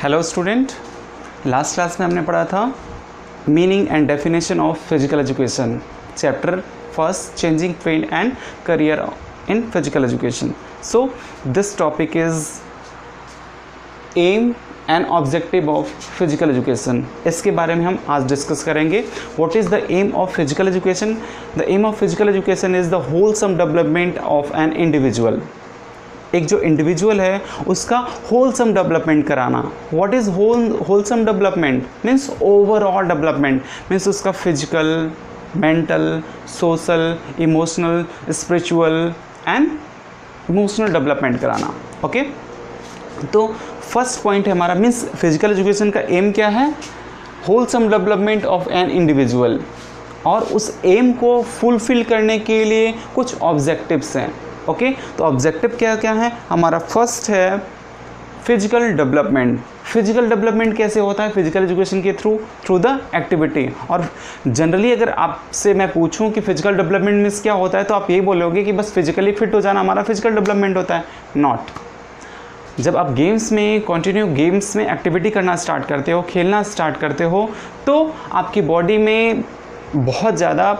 Hello student, last class में हमने पढ़ा था meaning and definition of physical education, chapter first, changing trend and career in physical education. So this topic is aim and objective of physical education. इसके बारे में हम आज discuss करेंगे. What is the aim of physical education? The aim of physical education is the wholesome development of an individual. एक जो individual है उसका होलसम डेवलपमेंट कराना. What is wholesome development? Means overall development, means उसका physical, mental, social, emotional, spiritual and emotional development कराना. Okay, तो first point है हमारा, मीन्स फिजिकल एजुकेशन का एम क्या है? Wholesome development of an individual. और उस एम को फुलफिल करने के लिए कुछ ऑब्जेक्टिव्स हैं. ओके, तो ऑब्जेक्टिव क्या क्या है हमारा? फर्स्ट है फिजिकल डेवलपमेंट. फिजिकल डेवलपमेंट कैसे होता है फिजिकल एजुकेशन के थ्रू द एक्टिविटी. और जनरली अगर आपसे मैं पूछूं कि फिजिकल डेवलपमेंट मीन्स क्या होता है, तो आप ये बोलोगे कि बस फिजिकली फिट हो जाना हमारा फिजिकल डेवलपमेंट होता है. नॉट. जब आप गेम्स में कंटिन्यू गेम्स में एक्टिविटी करना स्टार्ट करते हो, खेलना स्टार्ट करते हो, तो आपकी बॉडी में बहुत ज़्यादा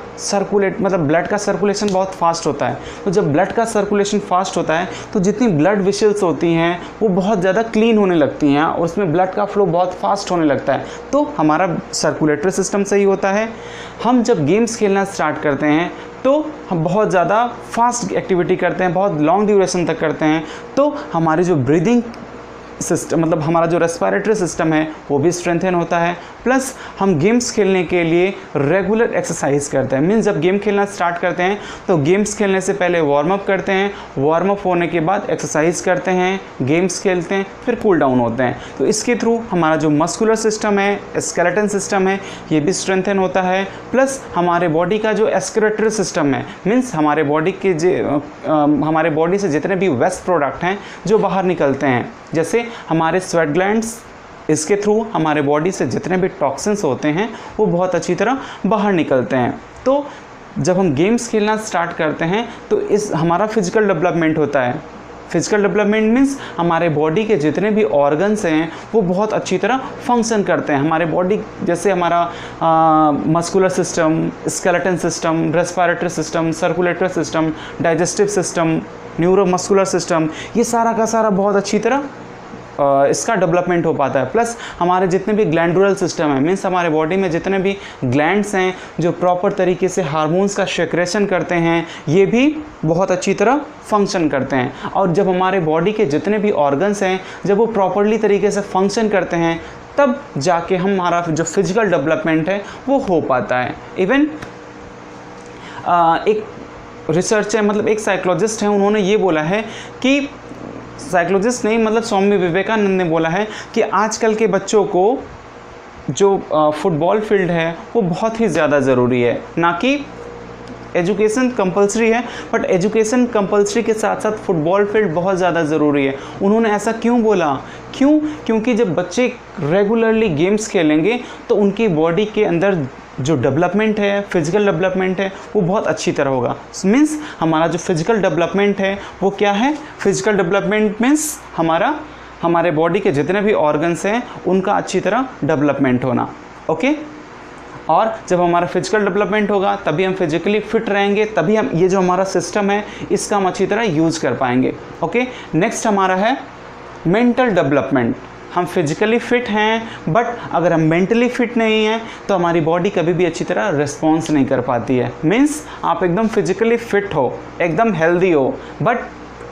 मतलब ब्लड का सर्कुलेशन बहुत फास्ट होता है. तो जब ब्लड का सर्कुलेशन फास्ट होता है तो जितनी ब्लड वेसल्स होती हैं वो बहुत ज़्यादा क्लीन होने लगती हैं और उसमें ब्लड का फ्लो बहुत फास्ट होने लगता है. तो हमारा सर्कुलेटरी सिस्टम सही होता है. हम जब गेम्स खेलना स्टार्ट करते हैं तो हम बहुत ज़्यादा फास्ट एक्टिविटी करते हैं, बहुत लॉन्ग ड्यूरेशन तक करते हैं, तो हमारी जो ब्रीदिंग सिस्टम, मतलब हमारा जो रेस्पिरेटरी सिस्टम है वो भी स्ट्रेंथन होता है. प्लस हम गेम्स खेलने के लिए रेगुलर एक्सरसाइज करते हैं. मीन्स जब गेम खेलना स्टार्ट करते हैं तो गेम्स खेलने से पहले वार्म अप करते हैं, वार्म अप होने के बाद एक्सरसाइज करते हैं, गेम्स खेलते हैं, फिर कूल डाउन होते हैं. तो इसके थ्रू हमारा जो मस्कुलर सिस्टम है, स्केलेटन सिस्टम है, ये भी स्ट्रेंथन होता है. प्लस हमारे बॉडी का जो एक्सक्रीटरी सिस्टम है, मीन्स हमारे बॉडी से जितने भी वेस्ट प्रोडक्ट हैं जो बाहर निकलते हैं, जैसे हमारे स्वेट ग्लैंड्स, इसके थ्रू हमारे बॉडी से जितने भी टॉक्सिन्स होते हैं वो बहुत अच्छी तरह बाहर निकलते हैं. तो जब हम गेम्स खेलना स्टार्ट करते हैं तो इस हमारा फिजिकल डेवलपमेंट होता है. फिजिकल डेवलपमेंट मीन्स हमारे बॉडी के जितने भी ऑर्गन्स हैं वो बहुत अच्छी तरह फंक्शन करते हैं. हमारे बॉडी जैसे हमारा muscular system, skeleton system, respiratory system, circulatory system, digestive system, neuromuscular system, ये सारा का सारा बहुत अच्छी तरह इसका डेवलपमेंट हो पाता है. प्लस हमारे जितने भी ग्लैंडुलर सिस्टम है, मीन्स हमारे बॉडी में जितने भी ग्लैंड्स हैं जो प्रॉपर तरीके से हार्मोन्स का सेक्रेशन करते हैं, ये भी बहुत अच्छी तरह फंक्शन करते हैं. और जब हमारे बॉडी के जितने भी ऑर्गन्स हैं जब वो प्रॉपरली तरीके से फंक्शन करते हैं, तब जाके हमारा जो फिजिकल डेवलपमेंट है वो हो पाता है. इवन एक रिसर्च है, मतलब एक साइकोलॉजिस्ट है, उन्होंने ये बोला है कि साइकोलॉजिस्ट नहीं, मतलब स्वामी विवेकानंद ने बोला है कि आजकल के बच्चों को जो फुटबॉल फील्ड है वो बहुत ही ज़्यादा ज़रूरी है. ना कि एजुकेशन कंपलसरी है, बट एजुकेशन कंपलसरी के साथ साथ फुटबॉल फील्ड बहुत ज़्यादा ज़रूरी है. उन्होंने ऐसा क्यों बोला? क्योंकि जब बच्चे रेगुलरली गेम्स खेलेंगे तो उनकी बॉडी के अंदर जो डेवलपमेंट है, फिजिकल डेवलपमेंट है, वो बहुत अच्छी तरह होगा. मीन्स हमारा जो फिजिकल डेवलपमेंट है वो क्या है? फिजिकल डेवलपमेंट मीन्स हमारे बॉडी के जितने भी ऑर्गन्स हैं उनका अच्छी तरह डेवलपमेंट होना. ओके, और जब हमारा फिजिकल डेवलपमेंट होगा तभी हम फिजिकली फिट रहेंगे, तभी हम ये जो हमारा सिस्टम है इसका हम अच्छी तरह यूज़ कर पाएंगे. ओके, नेक्स्ट हमारा है मेंटल डेवलपमेंट. हम फिजिकली फिट हैं, बट अगर हम मेंटली फिट नहीं हैं तो हमारी बॉडी कभी भी अच्छी तरह रिस्पॉन्स नहीं कर पाती है. मीन्स आप एकदम फिजिकली फिट हो, एकदम हेल्दी हो, बट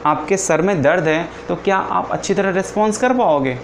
आपके सर में दर्द है, तो क्या आप अच्छी तरह रिस्पॉन्स कर पाओगे?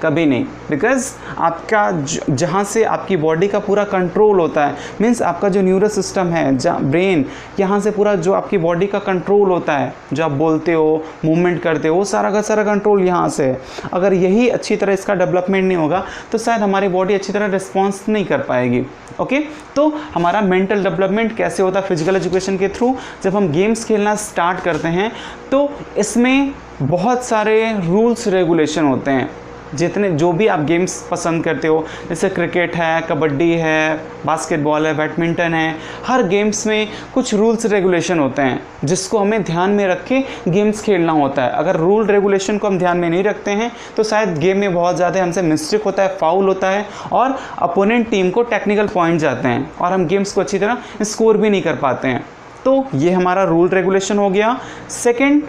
कभी नहीं. बिकॉज आपका जहाँ से आपकी बॉडी का पूरा कंट्रोल होता है, मीन्स आपका जो न्यूरो सिस्टम है, ब्रेन, यहाँ से पूरा जो आपकी बॉडी का कंट्रोल होता है, जो आप बोलते हो, मूवमेंट करते हो, वो सारा का सारा कंट्रोल यहाँ से है. अगर यही अच्छी तरह इसका डेवलपमेंट नहीं होगा तो शायद हमारी बॉडी अच्छी तरह रिस्पॉन्स नहीं कर पाएगी. ओके, तो हमारा मेंटल डेवलपमेंट कैसे होता है फिजिकल एजुकेशन के थ्रू? जब हम गेम्स खेलना स्टार्ट करते हैं तो इसमें बहुत सारे रूल्स रेगुलेशन होते हैं. जितने जो भी आप गेम्स पसंद करते हो, जैसे क्रिकेट है, कबड्डी है, बास्केटबॉल है, बैडमिंटन है, हर गेम्स में कुछ रूल्स रेगुलेशन होते हैं जिसको हमें ध्यान में रख के गेम्स खेलना होता है। अगर रूल रेगुलेशन को हम ध्यान में नहीं रखते हैं तो शायद गेम में बहुत ज़्यादा हमसे मिस्टेक होता है, फाउल होता है और अपोनेंट टीम को टेक्निकल पॉइंट जाते हैं और हम गेम्स को अच्छी तरह स्कोर भी नहीं कर पाते हैं। तो ये हमारा रूल रेगुलेशन हो गया। सेकेंड,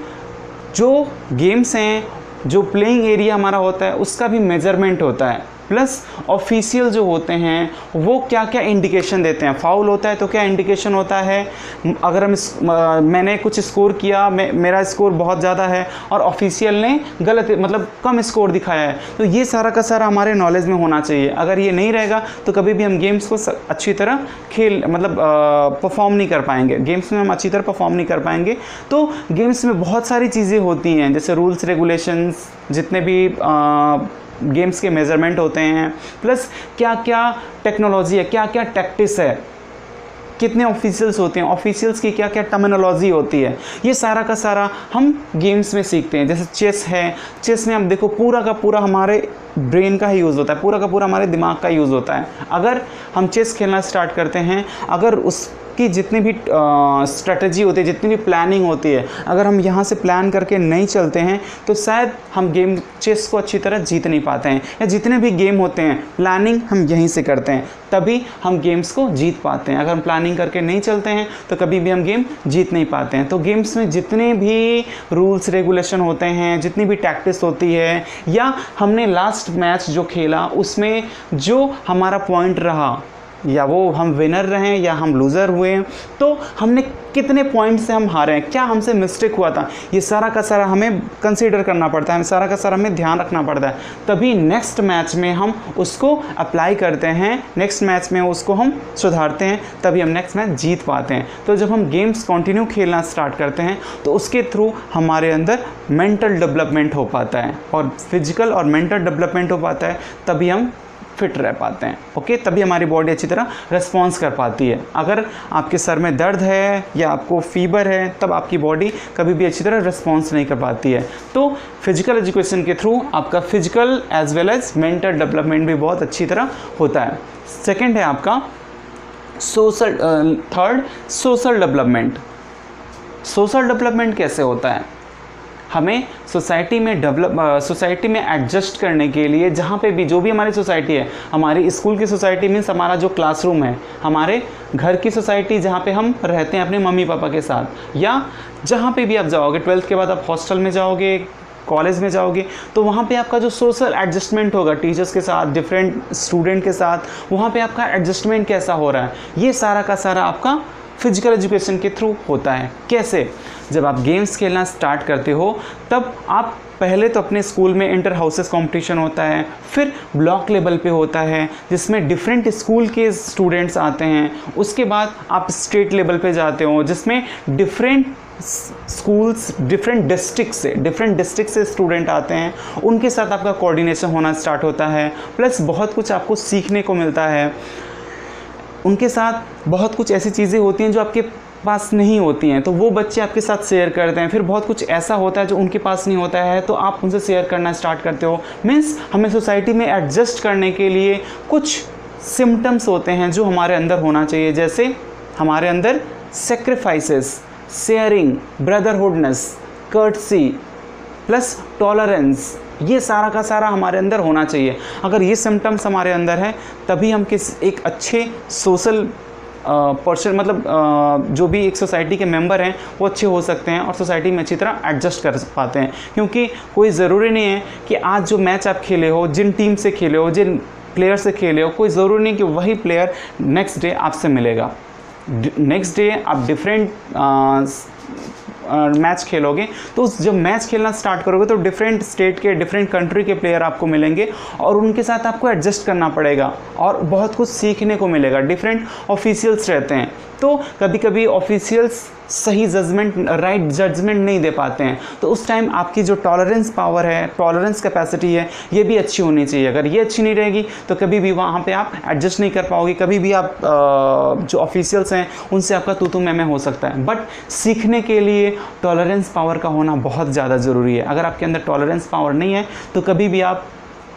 जो गेम्स हैं, जो प्लेइंग एरिया हमारा होता है उसका भी मेजरमेंट होता है, प्लस ऑफिशियल जो होते हैं वो क्या क्या इंडिकेशन देते हैं। फाउल होता है तो क्या इंडिकेशन होता है, अगर मैंने कुछ स्कोर किया, मेरा स्कोर बहुत ज़्यादा है और ऑफिशियल ने गलत मतलब कम स्कोर दिखाया है, तो ये सारा का सारा हमारे नॉलेज में होना चाहिए। अगर ये नहीं रहेगा तो कभी भी हम गेम्स को अच्छी तरह परफॉर्म नहीं कर पाएंगे, गेम्स में हम अच्छी तरह परफॉर्म नहीं कर पाएंगे। तो गेम्स में बहुत सारी चीज़ें होती हैं, जैसे रूल्स रेगुलेशंस, जितने भी गेम्स के मेज़रमेंट होते हैं, प्लस क्या क्या टेक्नोलॉजी है, क्या क्या टैक्टिक्स है, कितने ऑफिशियल्स होते हैं, ऑफिशियल्स की क्या क्या टर्मिनोलॉजी होती है, ये सारा का सारा हम गेम्स में सीखते हैं। जैसे चेस है, चेस में आप देखो पूरा का पूरा हमारे ब्रेन का ही यूज़ होता है, पूरा का पूरा हमारे दिमाग का यूज़ होता है। अगर हम चेस खेलना स्टार्ट करते हैं, अगर उसकी जितनी भी स्ट्रेटजी होती है, जितनी भी प्लानिंग होती है, अगर हम यहाँ से प्लान करके नहीं चलते हैं तो शायद हम गेम चेस को अच्छी तरह जीत नहीं पाते हैं। या जितने भी गेम होते हैं प्लानिंग हम यहीं से करते हैं, तभी हम गेम्स को जीत पाते हैं। अगर हम प्लानिंग करके नहीं चलते हैं तो कभी भी हम गेम जीत नहीं पाते हैं। तो गेम्स में जितने भी रूल्स रेगुलेशन होते हैं, जितनी भी टैक्टिक्स होती है, या हमने लास्ट मैच जो खेला उसमें जो हमारा पॉइंट रहा, या वो हम विनर रहे या हम लूज़र हुए, तो हमने कितने पॉइंट से हम हारे हैं, क्या हमसे मिस्टेक हुआ था, ये सारा का सारा हमें कंसीडर करना पड़ता है, सारा का सारा हमें ध्यान रखना पड़ता है। तभी नेक्स्ट मैच में हम उसको अप्लाई करते हैं, नेक्स्ट मैच में उसको हम सुधारते हैं, तभी हम नेक्स्ट मैच जीत पाते हैं। तो जब हम गेम्स कंटिन्यू खेलना स्टार्ट करते हैं तो उसके थ्रू हमारे अंदर मेंटल डेवलपमेंट हो पाता है और फिजिकल और मेंटल डेवलपमेंट हो पाता है, तभी हम फिट रह पाते हैं। ओके, तभी हमारी बॉडी अच्छी तरह रिस्पॉन्स कर पाती है। अगर आपके सर में दर्द है या आपको फीवर है, तब आपकी बॉडी कभी भी अच्छी तरह रिस्पॉन्स नहीं कर पाती है। तो फिजिकल एजुकेशन के थ्रू आपका physical as well as mental development भी बहुत अच्छी तरह होता है। सेकेंड है आपका third social development. Social development कैसे होता है? हमें सोसाइटी में एडजस्ट करने के लिए, जहाँ पे भी जो भी हमारी सोसाइटी है, हमारी स्कूल की सोसाइटी मीन्स हमारा जो क्लासरूम है, हमारे घर की सोसाइटी जहाँ पे हम रहते हैं अपने मम्मी पापा के साथ, या जहाँ पे भी आप जाओगे, 12th के बाद आप हॉस्टल में जाओगे, कॉलेज में जाओगे, तो वहाँ पे आपका जो सोशल एडजस्टमेंट होगा टीचर्स के साथ, डिफरेंट स्टूडेंट के साथ, वहाँ पे आपका एडजस्टमेंट कैसा हो रहा है, ये सारा का सारा आपका फिजिकल एजुकेशन के थ्रू होता है। कैसे? जब आप गेम्स खेलना स्टार्ट करते हो तब आप पहले तो अपने स्कूल में इंटर हाउसेस कंपटीशन होता है, फिर ब्लॉक लेवल पे होता है जिसमें डिफरेंट स्कूल के स्टूडेंट्स आते हैं, उसके बाद आप स्टेट लेवल पे जाते हो जिसमें डिफरेंट स्कूल्स डिफरेंट डिस्ट्रिक्ट से स्टूडेंट आते हैं, उनके साथ आपका कोऑर्डिनेशन होना स्टार्ट होता है, प्लस बहुत कुछ आपको सीखने को मिलता है। उनके साथ बहुत कुछ ऐसी चीज़ें होती हैं जो आपके पास नहीं होती हैं, तो वो बच्चे आपके साथ शेयर करते हैं। फिर बहुत कुछ ऐसा होता है जो उनके पास नहीं होता है, तो आप उनसे शेयर करना स्टार्ट करते हो। मीन्स हमें सोसाइटी में एडजस्ट करने के लिए कुछ सिम्टम्स होते हैं जो हमारे अंदर होना चाहिए, जैसे हमारे अंदर sacrifices, sharing, brotherhoodness, courtesy plus tolerance, ये सारा का सारा हमारे अंदर होना चाहिए। अगर ये सिम्टम्स हमारे अंदर है तभी हम एक अच्छे सोशल पर्सन जो भी एक सोसाइटी के मेंबर हैं वो अच्छे हो सकते हैं और सोसाइटी में अच्छी तरह एडजस्ट कर पाते हैं। क्योंकि कोई ज़रूरी नहीं है कि आज जो मैच आप खेले हो, जिन टीम से खेले हो, जिन प्लेयर से खेले हो, कोई ज़रूरी नहीं कि वही प्लेयर नेक्स्ट डे आपसे मिलेगा। नेक्स्ट डे आप डिफरेंट मैच खेलोगे, तो जब मैच खेलना स्टार्ट करोगे तो डिफरेंट स्टेट के, डिफरेंट कंट्री के प्लेयर आपको मिलेंगे और उनके साथ आपको एडजस्ट करना पड़ेगा और बहुत कुछ सीखने को मिलेगा। डिफरेंट ऑफिशियल्स रहते हैं, तो कभी कभी ऑफिशियल्स सही राइट जजमेंट नहीं दे पाते हैं, तो उस टाइम आपकी जो टॉलरेंस पावर है, टॉलरेंस कैपेसिटी है, ये भी अच्छी होनी चाहिए। अगर ये अच्छी नहीं रहेगी तो कभी भी वहाँ पे आप एडजस्ट नहीं कर पाओगे, कभी भी आप जो ऑफिशियल्स हैं उनसे आपका तू मैं हो सकता है। बट सीखने के लिए टॉलरेंस पावर का होना बहुत ज़्यादा ज़रूरी है। अगर आपके अंदर टॉलरेंस पावर नहीं है तो कभी भी आप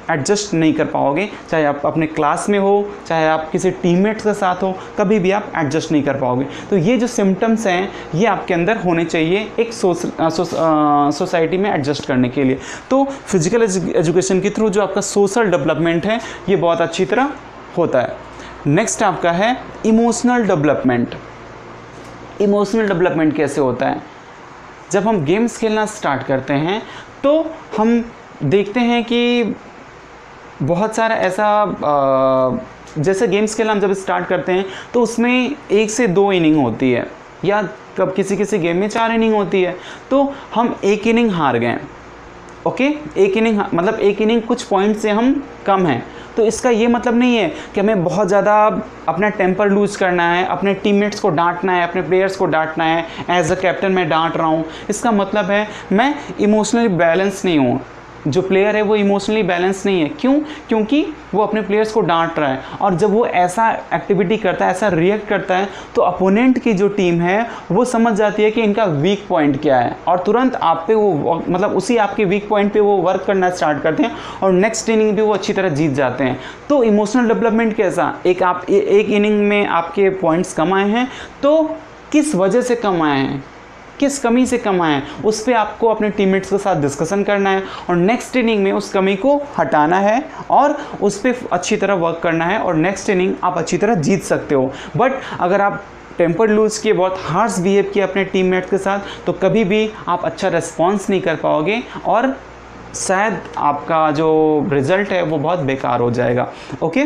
एडजस्ट नहीं कर पाओगे, चाहे आप अपने क्लास में हो, चाहे आप किसी टीममेट्स के साथ हो, कभी भी आप एडजस्ट नहीं कर पाओगे। तो ये जो सिम्टम्स हैं ये आपके अंदर होने चाहिए एक सोसाइटी में एडजस्ट करने के लिए। तो फिजिकल एजुकेशन के थ्रू जो आपका सोशल डेवलपमेंट है ये बहुत अच्छी तरह होता है। नेक्स्ट आपका है इमोशनल डेवलपमेंट। इमोशनल डेवलपमेंट कैसे होता है? जब हम गेम्स खेलना स्टार्ट करते हैं तो हम देखते हैं कि बहुत सारा ऐसा जैसे गेम्स खेलना हम जब स्टार्ट करते हैं तो उसमें 1 से 2 इनिंग होती है, या कब किसी किसी गेम में 4 इनिंग होती है। तो हम 1 इनिंग हार गए, ओके, 1 इनिंग मतलब 1 इनिंग कुछ पॉइंट से हम कम हैं, तो इसका ये मतलब नहीं है कि हमें बहुत ज़्यादा अपना टेम्पर लूज करना है, अपने टीममेट्स को डांटना है, अपने प्लेयर्स को डांटना है। एज अ कैप्टन मैं डांट रहा हूँ, इसका मतलब है मैं इमोशनली बैलेंस नहीं हूँ। जो प्लेयर है वो इमोशनली बैलेंस नहीं है। क्यों? क्योंकि वो अपने प्लेयर्स को डांट रहा है, और जब वो ऐसा एक्टिविटी करता है, ऐसा रिएक्ट करता है, तो अपोनेंट की जो टीम है वो समझ जाती है कि इनका वीक पॉइंट क्या है, और तुरंत आप पे वो मतलब उसी आपके वीक पॉइंट पे वो वर्क करना स्टार्ट करते हैं, और नेक्स्ट इनिंग भी वो अच्छी तरह जीत जाते हैं। तो इमोशनल डेवलपमेंट कैसा? एक इनिंग में आपके पॉइंट्स कम आए हैं, तो किस वजह से कम आए हैं, किस कमी से कम आए हैं, उस पर आपको अपने टीममेट्स के साथ डिस्कशन करना है, और नेक्स्ट इनिंग में उस कमी को हटाना है और उस पर अच्छी तरह वर्क करना है, और नेक्स्ट इनिंग आप अच्छी तरह जीत सकते हो। बट अगर आप टेम्पर लूज किए, बहुत हार्श बिहेव किए अपने टीममेट्स के साथ, तो कभी भी आप अच्छा रिस्पॉन्स नहीं कर पाओगे, और शायद आपका जो रिज़ल्ट है वो बहुत बेकार हो जाएगा। ओके,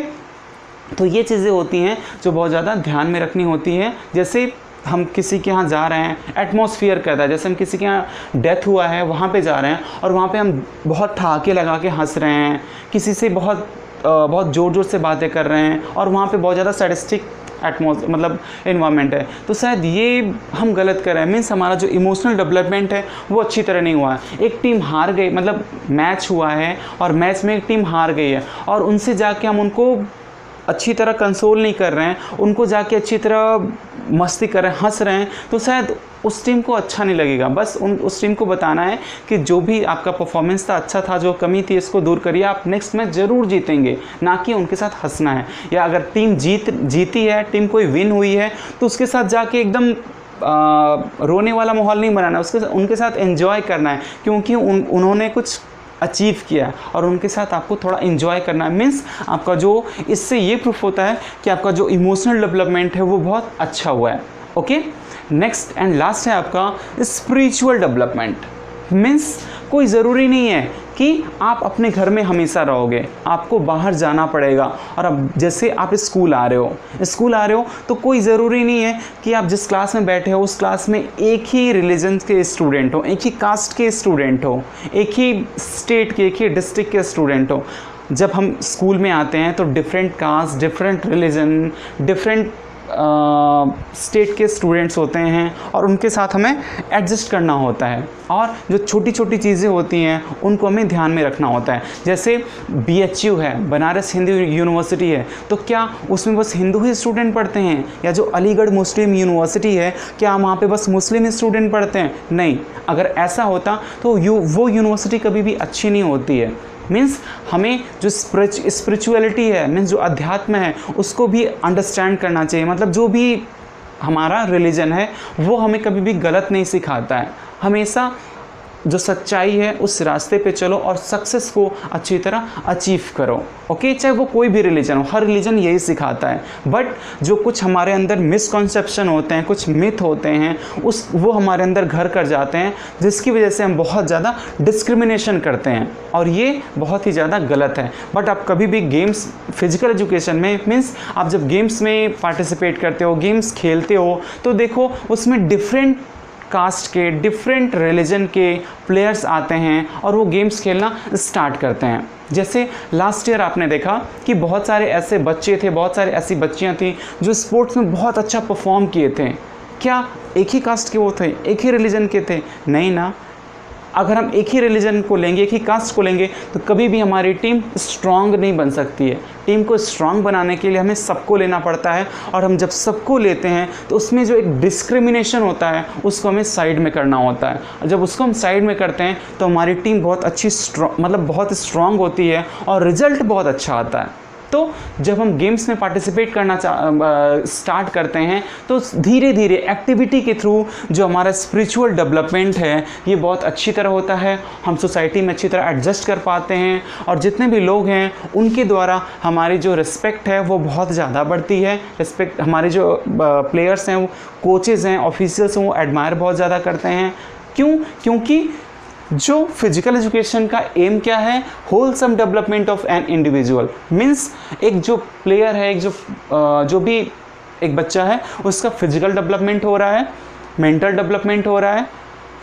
तो ये चीज़ें होती हैं जो बहुत ज़्यादा ध्यान में रखनी होती हैं। जैसे हम किसी के यहाँ जा रहे हैं, एटमॉस्फेयर कहता है, जैसे हम किसी के यहाँ डेथ हुआ है वहाँ पे जा रहे हैं, और वहाँ पे हम बहुत ठहाके लगा के हंस रहे हैं, किसी से बहुत ज़ोर ज़ोर से बातें कर रहे हैं, और वहाँ पे बहुत ज़्यादा सैडिस्टिक मतलब इन्वायरमेंट है, तो शायद ये हम गलत कर रहे हैं। मीन्स हमारा जो इमोशनल डेवलपमेंट है वो अच्छी तरह नहीं हुआ है। एक टीम हार गई, मतलब मैच हुआ है और मैच में एक टीम हार गई है, और उनसे जाके हम उनको अच्छी तरह कंसोल नहीं कर रहे हैं, उनको जाके अच्छी तरह मस्ती कर रहे हैं, हंस रहे हैं, तो शायद उस टीम को अच्छा नहीं लगेगा। बस उस टीम को बताना है कि जो भी आपका परफॉर्मेंस था अच्छा था, जो कमी थी इसको दूर करिए, आप नेक्स्ट मैच ज़रूर जीतेंगे, ना कि उनके साथ हंसना है। या अगर टीम जीती है, टीम कोई विन हुई है, तो उसके साथ जाके एकदम रोने वाला माहौल नहीं बनाना, उनके साथ एंजॉय करना है, क्योंकि उन्होंने कुछ अचीव किया, और उनके साथ आपको थोड़ा इन्जॉय करना है। मीन्स आपका जो इससे ये प्रूफ होता है कि आपका जो इमोशनल डेवलपमेंट है वो बहुत अच्छा हुआ है। ओके, नेक्स्ट एंड लास्ट है आपका स्पिरिचुअल डेवलपमेंट। मीन्स कोई ज़रूरी नहीं है कि आप अपने घर में हमेशा रहोगे, आपको बाहर जाना पड़ेगा। और अब जैसे आप स्कूल आ रहे हो तो कोई ज़रूरी नहीं है कि आप जिस क्लास में बैठे हो उस क्लास में एक ही रिलीजन के स्टूडेंट हो, एक ही कास्ट के स्टूडेंट हो, एक ही स्टेट के, एक ही डिस्ट्रिक्ट के स्टूडेंट हो। जब हम स्कूल में आते हैं तो different caste, different religion, different state के स्टूडेंट्स होते हैं, और उनके साथ हमें एडजस्ट करना होता है, और जो छोटी छोटी चीज़ें होती हैं उनको हमें ध्यान में रखना होता है। जैसे BHU है, बनारस हिंदू यूनिवर्सिटी है, तो क्या उसमें बस हिंदू ही स्टूडेंट पढ़ते हैं? या जो अलीगढ़ मुस्लिम यूनिवर्सिटी है, क्या वहाँ पे बस मुस्लिम स्टूडेंट पढ़ते हैं? नहीं, अगर ऐसा होता तो वो यूनिवर्सिटी कभी भी अच्छी नहीं होती है। मीन्स हमें जो स्पिरिचुअलिटी है, मीन्स जो अध्यात्म है, उसको भी अंडरस्टैंड करना चाहिए। मतलब जो भी हमारा रिलीजन है वो हमें कभी भी गलत नहीं सिखाता है, हमेशा जो सच्चाई है उस रास्ते पे चलो और सक्सेस को अच्छी तरह अचीव करो। ओके, चाहे वो कोई भी रिलीजन हो, हर रिलीजन यही सिखाता है। बट जो कुछ हमारे अंदर मिसकॉन्सेप्शन होते हैं, कुछ मिथ होते हैं, वो हमारे अंदर घर कर जाते हैं, जिसकी वजह से हम बहुत ज़्यादा डिस्क्रिमिनेशन करते हैं, और ये बहुत ही ज़्यादा गलत है। बट आप कभी भी गेम्स, फिजिकल एजुकेशन में, मीन्स आप जब गेम्स में पार्टिसिपेट करते हो, गेम्स खेलते हो, तो देखो उसमें डिफरेंट कास्ट के, डिफरेंट रिलीजन के प्लेयर्स आते हैं और वो गेम्स खेलना स्टार्ट करते हैं। जैसे लास्ट ईयर आपने देखा कि बहुत सारे ऐसे बच्चे थे, बहुत सारी ऐसी बच्चियां थी जो स्पोर्ट्स में बहुत अच्छा परफॉर्म किए थे। क्या एक ही कास्ट के वो थे, एक ही रिलीजन के थे? नहीं ना। अगर हम एक ही रिलीजन को लेंगे, एक ही कास्ट को लेंगे, तो कभी भी हमारी टीम स्ट्रांग नहीं बन सकती है। टीम को स्ट्रांग बनाने के लिए हमें सबको लेना पड़ता है, और हम जब सबको लेते हैं तो उसमें जो एक डिस्क्रिमिनेशन होता है उसको हमें साइड में करना होता है। और जब उसको हम साइड में करते हैं तो हमारी टीम बहुत अच्छी बहुत स्ट्रांग होती है और रिजल्ट बहुत अच्छा आता है। तो जब हम गेम्स में पार्टिसिपेट करना स्टार्ट करते हैं तो धीरे धीरे एक्टिविटी के थ्रू जो हमारा स्पिरिचुअल डेवलपमेंट है ये बहुत अच्छी तरह होता है। हम सोसाइटी में अच्छी तरह एडजस्ट कर पाते हैं, और जितने भी लोग हैं उनके द्वारा हमारी जो रिस्पेक्ट है वो बहुत ज़्यादा बढ़ती है। रिस्पेक्ट हमारे जो प्लेयर्स हैं, वो कोचेज़ हैं, ऑफिशियल्स हैं, वो एडमायर बहुत ज़्यादा करते हैं। क्यों? क्योंकि जो फिजिकल एजुकेशन का एम क्या है, wholesome development of an individual. Means एक जो प्लेयर है, एक जो भी एक बच्चा है, उसका फिजिकल डेवलपमेंट हो रहा है, मेंटल डेवलपमेंट हो रहा है,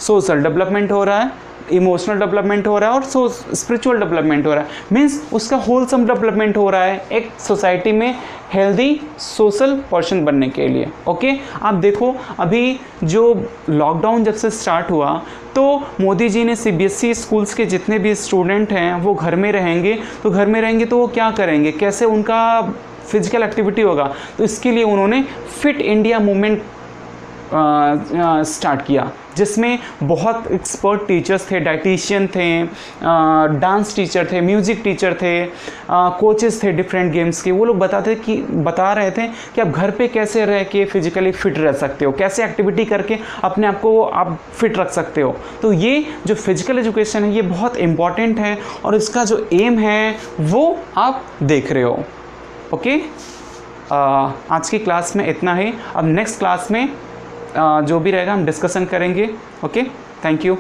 सोशल डेवलपमेंट हो रहा है, इमोशनल डेवलपमेंट हो रहा है और स्पिरिचुअल डेवलपमेंट हो रहा है। मीन्स उसका होलसम डेवलपमेंट हो रहा है एक सोसाइटी में हेल्दी सोशल पर्सन बनने के लिए। ओके, आप देखो अभी जो लॉकडाउन जब से स्टार्ट हुआ तो मोदी जी ने CBSE स्कूल्स के जितने भी स्टूडेंट हैं वो घर में रहेंगे, तो घर में रहेंगे तो वो क्या करेंगे, कैसे उनका फिजिकल एक्टिविटी होगा। तो इसके लिए उन्होंने फिट इंडिया मूवमेंट स्टार्ट किया, जिसमें बहुत एक्सपर्ट टीचर्स थे, डाइटिशियन थे, डांस टीचर थे, म्यूज़िक टीचर थे, कोचेस थे डिफरेंट गेम्स के। वो लोग बता रहे थे कि आप घर पे कैसे रह के फिजिकली फिट रह सकते हो, कैसे एक्टिविटी करके अपने आप को आप फिट रख सकते हो। तो ये जो फिजिकल एजुकेशन है ये बहुत इम्पॉर्टेंट है, और इसका जो एम है वो आप देख रहे हो। ओके, आज की क्लास में इतना ही। अब नेक्स्ट क्लास में जो भी रहेगा हम डिस्कशन करेंगे। Okay, thank you.